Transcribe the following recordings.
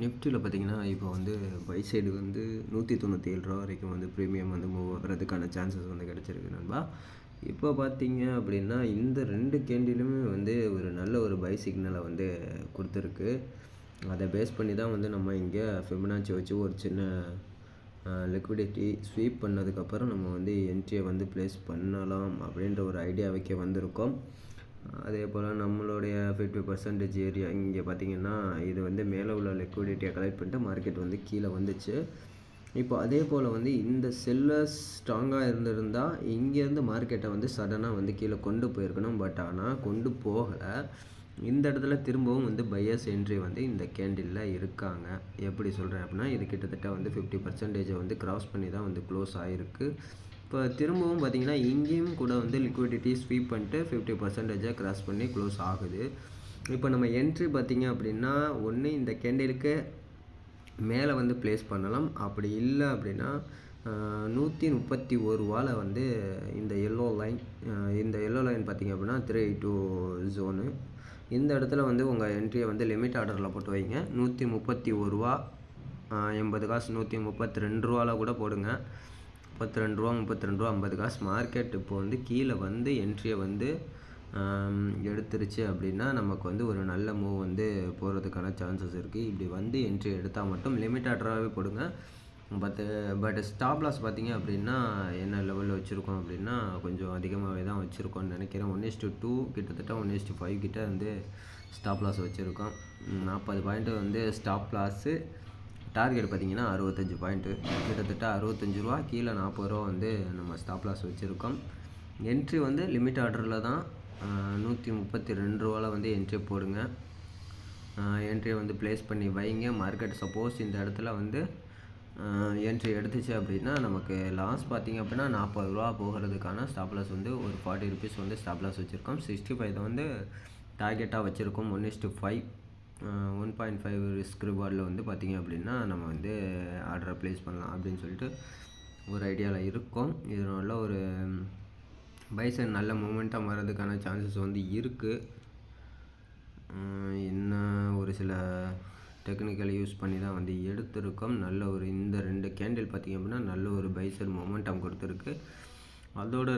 நிஃப்டியில் பார்த்தீங்கன்னா இப்போ வந்து பை சைடு வந்து 197 ரூபா வரைக்கும் வந்து ப்ரீமியம் வந்து மூவ் ஆகிறதுக்கான சான்சஸ் வந்து கிடச்சிருக்கு நண்பா. இப்போ பார்த்தீங்க அப்படின்னா இந்த 2 கேண்டிலுமே வந்து ஒரு நல்ல ஒரு பை சிக்னலை வந்து கொடுத்துருக்கு. அதை பேஸ் பண்ணி தான் வந்து நம்ம இங்கே ஃபிபனாச்சி வச்சு ஒரு சின்ன லிக்விடிட்டி ஸ்வீப் பண்ணதுக்கப்புறம் நம்ம வந்து என்ட்ரியை வந்து ப்ளேஸ் பண்ணலாம் அப்படின்ற ஒரு ஐடியாவுக்கே வந்திருக்கோம். அதே போல் நம்மளுடைய 50% ஏரியா இங்கே பார்த்திங்கன்னா இது வந்து மேலே உள்ள லிக்விடிட்டியை கலெக்ட் பண்ணிட்டு மார்க்கெட் வந்து கீழே வந்துச்சு. இப்போ அதே போல் வந்து இந்த செல்லர்ஸ் ஸ்ட்ராங்காக இருந்திருந்தால் இங்கேருந்து மார்க்கெட்டை வந்து சடனாக வந்து கீழே கொண்டு போயிருக்கணும். பட் ஆனால் கொண்டு போகலை. இந்த இடத்துல திரும்பவும் வந்து பையர்ஸ் என்ட்ரி வந்து இந்த கேண்டிலில் இருக்காங்க. எப்படி சொல்கிறேன் அப்படின்னா இது கிட்டத்தட்ட வந்து 50% வந்து கிராஸ் பண்ணி தான் வந்து க்ளோஸ் ஆகிருக்கு. இப்போ திரும்பவும் பார்த்திங்கன்னா இங்கேயும் கூட வந்து லிக்விடிட்டி ஸ்வீப் பண்ணிட்டு 50% கிராஸ் பண்ணி க்ளோஸ் ஆகுது. இப்போ நம்ம என்ட்ரி பார்த்திங்க அப்படின்னா ஒன்று இந்த கேண்டிலுக்கு மேலே வந்து ப்ளேஸ் பண்ணலாம். அப்படி இல்லை அப்படின்னா 131 வந்து இந்த எல்லோ லைன் பார்த்திங்க அப்படின்னா 382 ஜோனு. இந்த இடத்துல வந்து உங்கள் என்ட்ரியை வந்து லிமிட் ஆர்டரில் போட்டு வைங்க. 131 ரூபா 80 காசு 132 ரூபாவில் கூட போடுங்க. 32 ரூபா 32 ரூபா 50 காசு. மார்க்கெட் இப்போ வந்து கீழே வந்து என்ட்ரியை வந்து எடுத்துருச்சு அப்படின்னா நமக்கு வந்து ஒரு நல்ல மூவ் வந்து போகிறதுக்கான சான்சஸ் இருக்குது. இப்படி வந்து என்ட்ரி எடுத்தால் மட்டும் லிமிட் ஆர்டராகவே போடுங்க. பட் ஸ்டாப் லாஸ் பார்த்திங்க அப்படின்னா என்ன லெவலில் வச்சுருக்கோம் அப்படின்னா கொஞ்சம் அதிகமாகவே தான் வச்சுருக்கோம்னு நினைக்கிறேன். 1:2 கிட்டத்தட்ட 1:5 கிட்ட வந்து ஸ்டாப் லாஸ் வச்சுருக்கோம். 40 பாயிண்ட்டு வந்து ஸ்டாப் லாஸு. டார்கெட் பார்த்திங்கன்னா 65 பாயிண்ட்டு, கிட்டத்தட்ட 65 ரூபா. கீழே 40 ரூபா வந்து நம்ம ஸ்டாப் லாஸ் வச்சுருக்கோம். என்ட்ரி வந்து லிமிட் ஆர்டரில் தான் 132 ரூபாவில் வந்து என்ட்ரி போடுங்க. என்ட்ரியை வந்து ப்ளேஸ் பண்ணி வைங்க. மார்க்கெட் சப்போஸ் இந்த இடத்துல வந்து என்ட்ரி எடுத்துச்சு அப்படின்னா நமக்கு லாஸ் பார்த்திங்க அப்படின்னா 40 ரூபா போகிறதுக்கான ஸ்டாப் லாஸ் வந்து ஒரு 40 ருபீஸ் வந்து ஸ்டாப் லாஸ் வச்சுருக்கோம். 65 வந்து டார்கெட்டாக வச்சுருக்கோம். 1:5 1.5 ரிஸ்க் ரிவார்டில் வந்து பார்த்திங்க அப்படின்னா நம்ம வந்து ஆர்டரை ப்ளேஸ் பண்ணலாம் அப்படின்னு சொல்லிட்டு ஒரு ஐடியாவில் இருக்கோம். இதனால ஒரு பைசன் நல்ல மூமெண்ட்டாக மாறதுக்கான சான்சஸ் வந்து இருக்குது. இன்னும் ஒரு சில டெக்னிக்கல் யூஸ் பண்ணி தான் வந்து எடுத்திருக்கோம். நல்ல ஒரு இந்த 2 கேண்டில் பார்த்திங்க அப்படின்னா நல்ல ஒரு பைசன் மொமெண்டம் கொடுத்துருக்கு. அதோட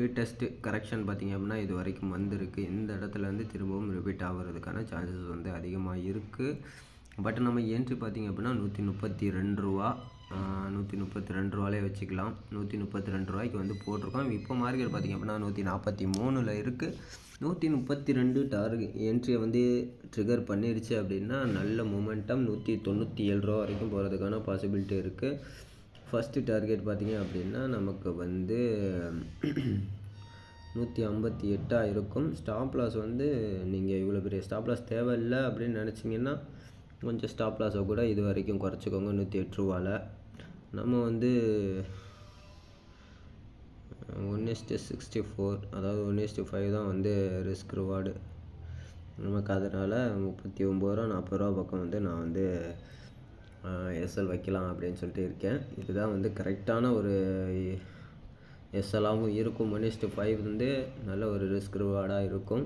ரீடெஸ்ட்டு கரெக்ஷன் பார்த்திங்க அப்படின்னா இது வரைக்கும் வந்திருக்கு. இந்த இடத்துல வந்து திரும்பவும் ரிப்பீட் ஆகிறதுக்கான சான்சஸ் வந்து அதிகமாக இருக்குது. பட் நம்ம என்ட்ரி பார்த்திங்க அப்படின்னா 132 ரூபா 132 ரூபாலே வச்சுக்கலாம். 132 ரூபாய்க்கு வந்து போட்டிருக்கோம். இப்போ மார்க்கெட் பார்த்திங்க அப்படின்னா 143 இருக்குது. 132 டார்கெட் என்ட்ரியை வந்து ட்ரிகர் பண்ணிடுச்சு அப்படின்னா நல்ல மொமெண்டம் 197 ரூபா வரைக்கும் போகிறதுக்கான பாசிபிலிட்டி இருக்குது. ஃபஸ்ட்டு டார்கெட் பார்த்திங்க அப்படின்னா நமக்கு வந்து 158 இருக்கும். ஸ்டாப் லாஸ் வந்து நீங்கள் இவ்வளோ பெரிய ஸ்டாப் லாஸ் தேவையில்லை அப்படின்னு நினச்சிங்கன்னா கொஞ்சம் ஸ்டாப் லாஸை கூட இது வரைக்கும் குறைச்சிக்கோங்க. 108 ரூபாவில் நம்ம வந்து 1:64 அதாவது 1:5 தான் வந்து ரிஸ்க் ரிவார்டு நமக்கு. அதனால் 39 ரூபா 40 ரூபா பக்கம் வந்து நான் வந்து எஸ்எல் வைக்கலாம் அப்படின்னு சொல்லிட்டு இருக்கேன். இதுதான் வந்து கரெக்டான ஒரு எஸ்எல்லாகவும் இருக்கும். 1:5 வந்து நல்ல ஒரு ரிஸ்க் ரிவார்டாக இருக்கும்.